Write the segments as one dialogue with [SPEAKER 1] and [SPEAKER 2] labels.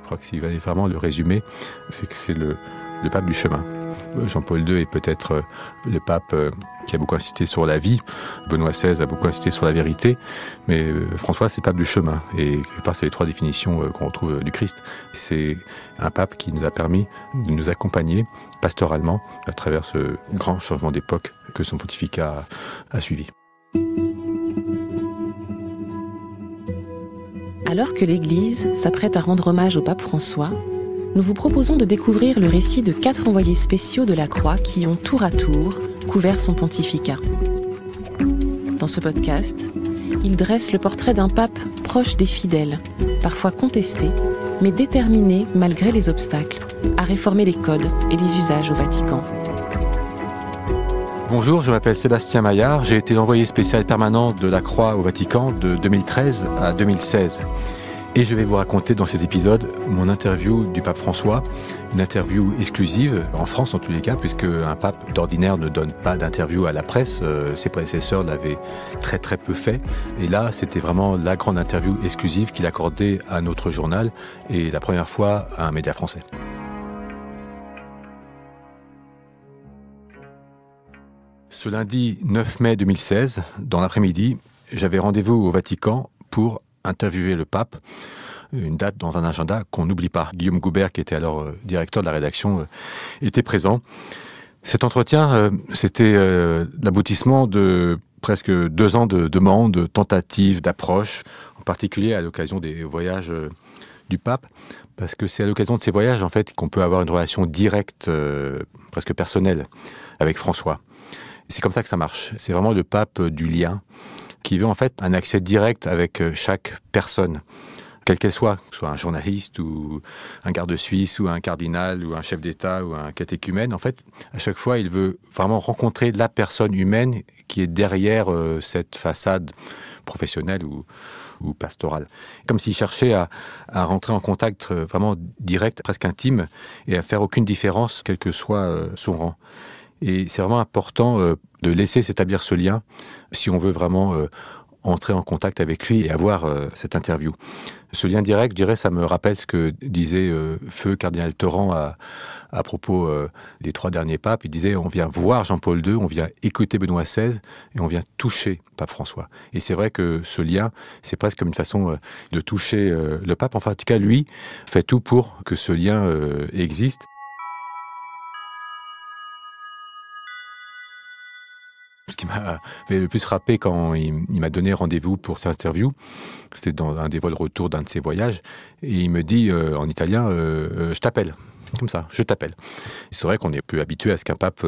[SPEAKER 1] Je crois que s'il fallait vraiment le résumer, c'est que c'est le pape du chemin. Jean-Paul II est peut-être le pape qui a beaucoup insisté sur la vie. Benoît XVI a beaucoup insisté sur la vérité. Mais François, c'est le pape du chemin. Et quelque part, c'est les trois définitions qu'on retrouve du Christ. C'est un pape qui nous a permis de nous accompagner pastoralement à travers ce grand changement d'époque que son pontificat a suivi.
[SPEAKER 2] Alors que l'Église s'apprête à rendre hommage au pape François, nous vous proposons de découvrir le récit de 4 envoyés spéciaux de la Croix qui ont tour à tour couvert son pontificat. Dans ce podcast, ils dressent le portrait d'un pape proche des fidèles, parfois contesté, mais déterminé, malgré les obstacles, à réformer les codes et les usages au Vatican.
[SPEAKER 1] Bonjour, je m'appelle Sébastien Maillard, j'ai été l'envoyé spécial permanent de la Croix au Vatican de 2013 à 2016. Et je vais vous raconter dans cet épisode mon interview du pape François, une interview exclusive, en France en tous les cas, puisque un pape d'ordinaire ne donne pas d'interview à la presse, ses prédécesseurs l'avaient très très peu fait, et là c'était vraiment la grande interview exclusive qu'il accordait à notre journal, et la première fois à un média français. Ce lundi 9 mai 2016, dans l'après-midi, j'avais rendez-vous au Vatican pour interviewer le pape, une date dans un agenda qu'on n'oublie pas. Guillaume Goubert, qui était alors directeur de la rédaction, était présent. Cet entretien, c'était l'aboutissement de presque 2 ans de demandes, de tentatives, d'approches, en particulier à l'occasion des voyages du pape, parce que c'est à l'occasion de ces voyages en fait qu'on peut avoir une relation directe, presque personnelle, avec François. C'est comme ça que ça marche. C'est vraiment le pape du lien, qui veut en fait un accès direct avec chaque personne, quelle qu'elle soit, que ce soit un journaliste ou un garde suisse ou un cardinal ou un chef d'État ou un catéchumène. En fait, à chaque fois, il veut vraiment rencontrer la personne humaine qui est derrière cette façade professionnelle ou pastorale. Comme s'il cherchait à rentrer en contact vraiment direct, presque intime, et à faire aucune différence, quel que soit son rang. Et c'est vraiment important de laisser s'établir ce lien si on veut vraiment entrer en contact avec lui et avoir cette interview. Ce lien direct, je dirais, ça me rappelle ce que disait Feu Cardinal Torrent à propos des 3 derniers papes. Il disait, on vient voir Jean-Paul II, on vient écouter Benoît XVI et on vient toucher Pape François. Et c'est vrai que ce lien, c'est presque comme une façon de toucher le pape. Enfin, en tout cas, lui fait tout pour que ce lien existe. Ce qui m'avait le plus frappé quand il m'a donné rendez-vous pour cette interview, c'était dans un des vols retour d'un de ses voyages, et il me dit en italien je t'appelle. Comme ça, je t'appelle. C'est vrai qu'on est peu habitué à ce qu'un pape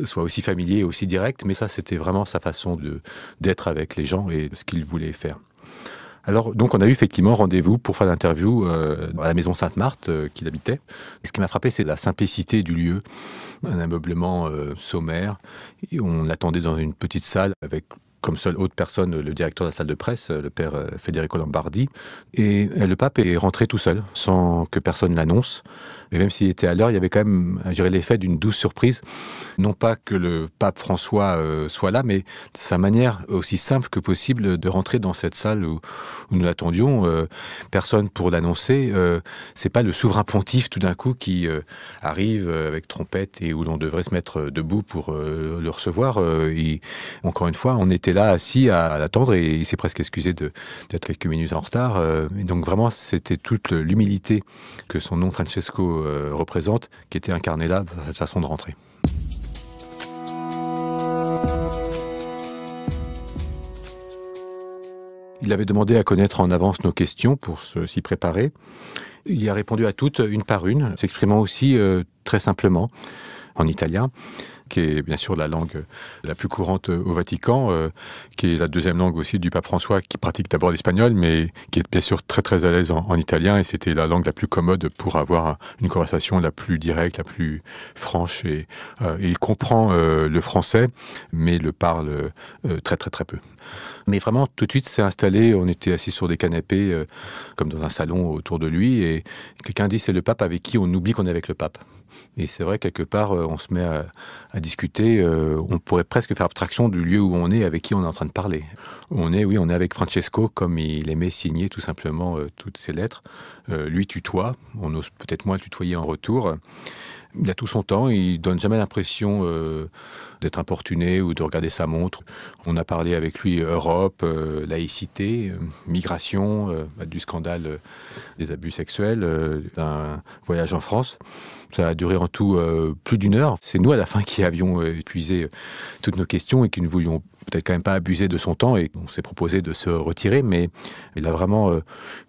[SPEAKER 1] soit aussi familier, aussi direct, mais ça c'était vraiment sa façon d'être avec les gens et ce qu'il voulait faire. Alors, donc, on a eu effectivement rendez-vous pour faire l'interview à la maison Sainte-Marthe qu'il habitait. Ce qui m'a frappé, c'est la simplicité du lieu, un ameublement sommaire. Et on l'attendait dans une petite salle avec comme seule autre personne le directeur de la salle de presse, le père Federico Lombardi. Et le pape est rentré tout seul, sans que personne l'annonce. Et même s'il était à l'heure, il y avait quand même, je dirais, l'effet d'une douce surprise. Non pas que le pape François soit là, mais sa manière aussi simple que possible de rentrer dans cette salle où nous l'attendions. Personne pour l'annoncer. C'est pas le souverain pontife tout d'un coup qui arrive avec trompette et où l'on devrait se mettre debout pour le recevoir. Encore une fois, on était là assis à l'attendre et il s'est presque excusé d'être quelques minutes en retard. Et donc vraiment, c'était toute l'humilité que son nom Francesco représente, qui était incarné là, dans cette façon de rentrer. Il avait demandé à connaître en avance nos questions pour s'y préparer. Il y a répondu à toutes, une par une, s'exprimant aussi très simplement en italien, qui est bien sûr la langue la plus courante au Vatican, qui est la deuxième langue aussi du pape François, qui pratique d'abord l'espagnol, mais qui est bien sûr très très à l'aise en italien, et c'était la langue la plus commode pour avoir une conversation la plus directe, la plus franche, et il comprend le français, mais le parle très très très peu. Mais vraiment, tout de suite, s'est installé, on était assis sur des canapés, comme dans un salon autour de lui, et quelqu'un dit c'est le pape avec qui on oublie qu'on est avec le pape. Et c'est vrai, quelque part, on se met à discuter, on pourrait presque faire abstraction du lieu où on est, avec qui on est en train de parler. On est avec Francesco, comme il aimait signer tout simplement toutes ses lettres. Lui tutoie, on ose peut-être moins le tutoyer en retour. Il a tout son temps, il donne jamais l'impression d'être importuné ou de regarder sa montre. On a parlé avec lui Europe, laïcité, migration, du scandale des abus sexuels, d'un voyage en France. Ça a duré en tout plus d'1 heure. C'est nous à la fin qui avions épuisé toutes nos questions et qui ne voulions peut-être quand même pas abuser de son temps, et on s'est proposé de se retirer, mais il a vraiment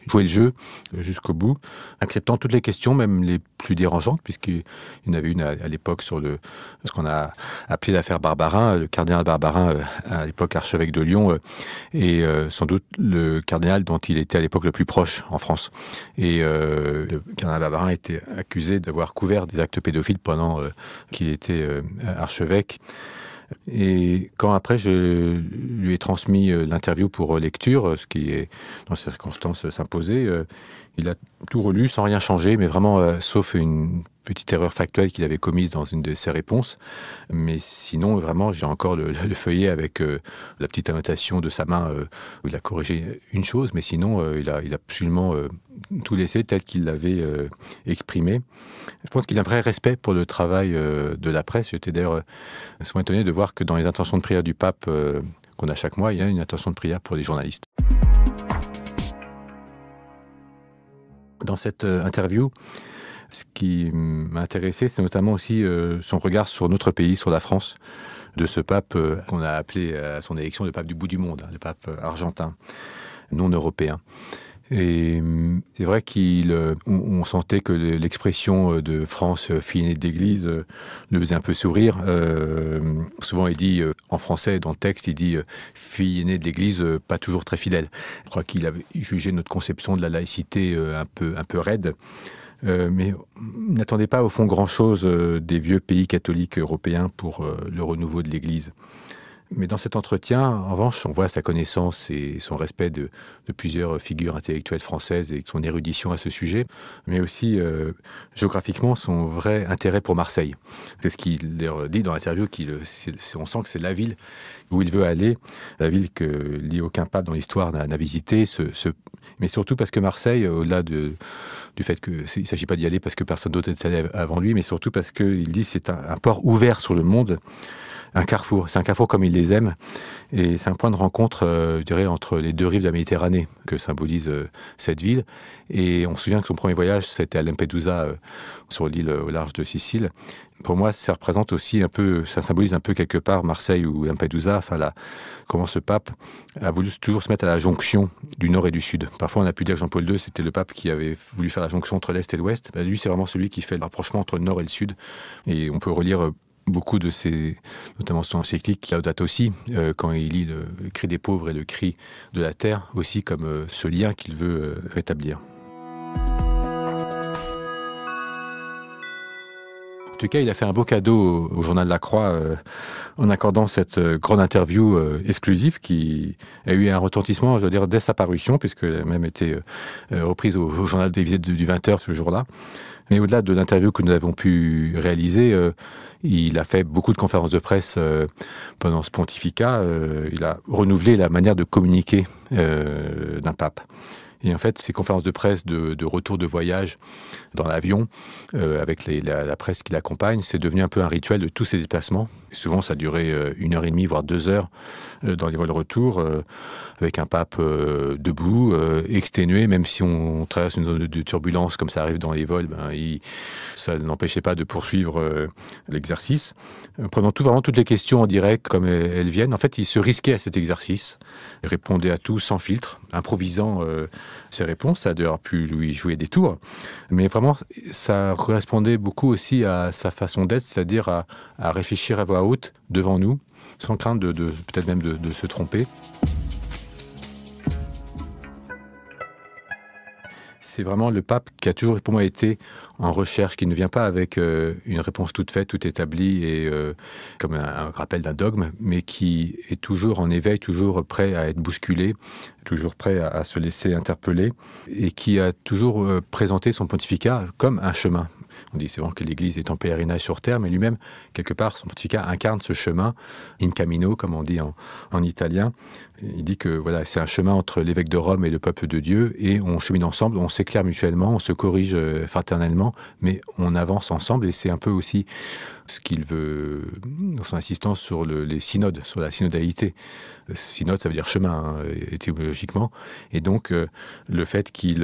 [SPEAKER 1] joué le jeu jusqu'au bout, acceptant toutes les questions, même les plus dérangeantes, puisqu'il y en avait une à l'époque sur ce qu'on a appelé l'affaire Barbarin. Le cardinal Barbarin, à l'époque archevêque de Lyon, et sans doute le cardinal dont il était à l'époque le plus proche en France. Et le cardinal Barbarin était accusé d'avoir couvert des actes pédophiles pendant qu'il était archevêque. Et quand après je lui ai transmis l'interview pour lecture, ce qui est dans ces circonstances s'imposait, il a tout relu sans rien changer, mais vraiment sauf une petite erreur factuelle qu'il avait commise dans une de ses réponses. Mais sinon, vraiment, j'ai encore le feuillet avec la petite annotation de sa main où il a corrigé une chose, mais sinon, il a absolument tout laissé tel qu'il l'avait exprimé. Je pense qu'il a un vrai respect pour le travail de la presse. J'étais d'ailleurs souvent étonné de voir que dans les intentions de prière du pape qu'on a chaque mois, il y a une intention de prière pour les journalistes. Dans cette interview, ce qui m'a intéressé, c'est notamment aussi son regard sur notre pays, sur la France, de ce pape qu'on a appelé à son élection le pape du bout du monde, le pape argentin, non européen. Et c'est vrai qu'on sentait que l'expression de France, fille aînée de l'Église, le faisait un peu sourire. Souvent, il dit, en français, dans le texte, il dit fille aînée de l'Église, pas toujours très fidèle. Je crois qu'il avait jugé notre conception de la laïcité un peu raide. Mais n'attendez pas au fond grand-chose des vieux pays catholiques européens pour le renouveau de l'Église. Mais dans cet entretien, en revanche, on voit sa connaissance et son respect de plusieurs figures intellectuelles françaises et son érudition à ce sujet, mais aussi géographiquement son vrai intérêt pour Marseille. C'est ce qu'il dit dans l'interview, on sent que c'est la ville où il veut aller, la ville que aucun pape dans l'histoire n'a visité, mais surtout parce que Marseille, au-delà du fait qu'il ne s'agit pas d'y aller parce que personne d'autre est allé avant lui, mais surtout parce qu'il dit que c'est un port ouvert sur le monde, un carrefour. C'est un carrefour comme il les aime, et c'est un point de rencontre, je dirais, entre les deux rives de la Méditerranée que symbolise cette ville. Et on se souvient que son premier voyage, c'était à Lampedusa, sur l'île au large de Sicile. Pour moi, ça représente aussi un peu, ça symbolise un peu quelque part Marseille ou Lampedusa, comment ce pape a voulu toujours se mettre à la jonction du nord et du sud. Parfois, on a pu dire que Jean-Paul II, c'était le pape qui avait voulu faire la jonction entre l'est et l'ouest. Lui, c'est vraiment celui qui fait le rapprochement entre le nord et le sud. Et on peut relire beaucoup de notamment son encyclique Laudato Si, quand il lit le cri des pauvres et le cri de la terre, aussi comme ce lien qu'il veut rétablir. En tout cas, il a fait un beau cadeau au Journal de la Croix en accordant cette grande interview exclusive qui a eu un retentissement, je veux dire, dès sa parution, puisqu'elle a même été reprise au Journal des Visites du 20h ce jour-là. Mais au-delà de l'interview que nous avons pu réaliser, il a fait beaucoup de conférences de presse pendant ce pontificat. Il a renouvelé la manière de communiquer d'un pape. Et en fait, ces conférences de presse de retour de voyage dans l'avion, avec la presse qui l'accompagne, c'est devenu un peu un rituel de tous ces déplacements. Et souvent, ça durait 1h30, voire 2 heures dans les vols retour, avec un pape debout, exténué, même si on traverse une zone de turbulence, comme ça arrive dans les vols, ça n'empêchait pas de poursuivre l'exercice. Prenant vraiment toutes les questions en direct comme elles viennent. En fait, il se risquait à cet exercice, il répondait à tout sans filtre, improvisant ses réponses. Ça a d'ailleurs pu lui jouer des tours, mais vraiment, ça correspondait beaucoup aussi à sa façon d'être, c'est-à-dire à réfléchir à voix haute devant nous, sans crainte peut-être même de se tromper. C'est vraiment le pape qui a toujours pour moi été en recherche, qui ne vient pas avec une réponse toute faite, toute établie et comme un rappel d'un dogme, mais qui est toujours en éveil, toujours prêt à être bousculé, toujours prêt à se laisser interpeller et qui a toujours présenté son pontificat comme un chemin. On dit souvent que l'Église est en pèlerinage sur terre, mais lui-même, quelque part, son pontificat incarne ce chemin, in camino, comme on dit en italien. Il dit que voilà, c'est un chemin entre l'évêque de Rome et le peuple de Dieu, et on chemine ensemble, on s'éclaire mutuellement, on se corrige fraternellement, mais on avance ensemble, et c'est un peu aussi ce qu'il veut dans son insistance sur les synodes, sur la synodalité. Synode, ça veut dire chemin, étymologiquement, et donc le fait qu'il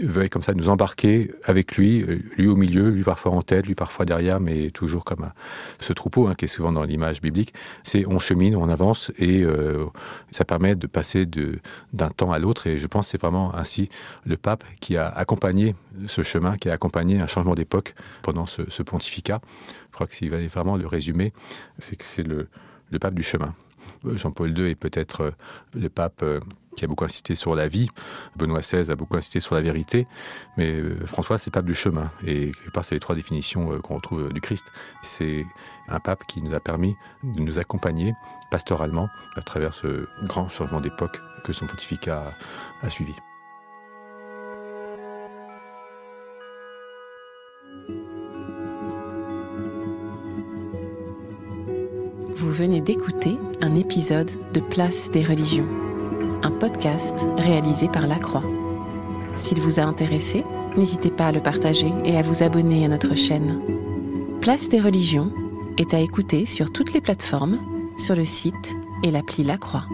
[SPEAKER 1] veuille comme ça nous embarquer avec lui, lui au milieu, lui parfois en tête, lui parfois derrière, mais toujours comme ce troupeau qui est souvent dans l'image biblique, c'est on chemine, on avance, et ça permet de passer d'un temps à l'autre, et je pense que c'est vraiment ainsi le pape qui a accompagné ce chemin, qui a accompagné un changement d'époque pendant ce pontificat. Je crois que s'il fallait vraiment le résumer, c'est que c'est le pape du chemin. Jean-Paul II est peut-être le pape qui a beaucoup insisté sur la vie. Benoît XVI a beaucoup insisté sur la vérité. Mais François, c'est le pape du chemin. Et quelque part, c'est les trois définitions qu'on retrouve du Christ. C'est un pape qui nous a permis de nous accompagner pastoralement à travers ce grand changement d'époque que son pontificat a suivi.
[SPEAKER 2] Vous venez d'écouter un épisode de Place des religions, un podcast réalisé par La Croix. S'il vous a intéressé, n'hésitez pas à le partager et à vous abonner à notre chaîne. Place des religions est à écouter sur toutes les plateformes, sur le site et l'appli La Croix.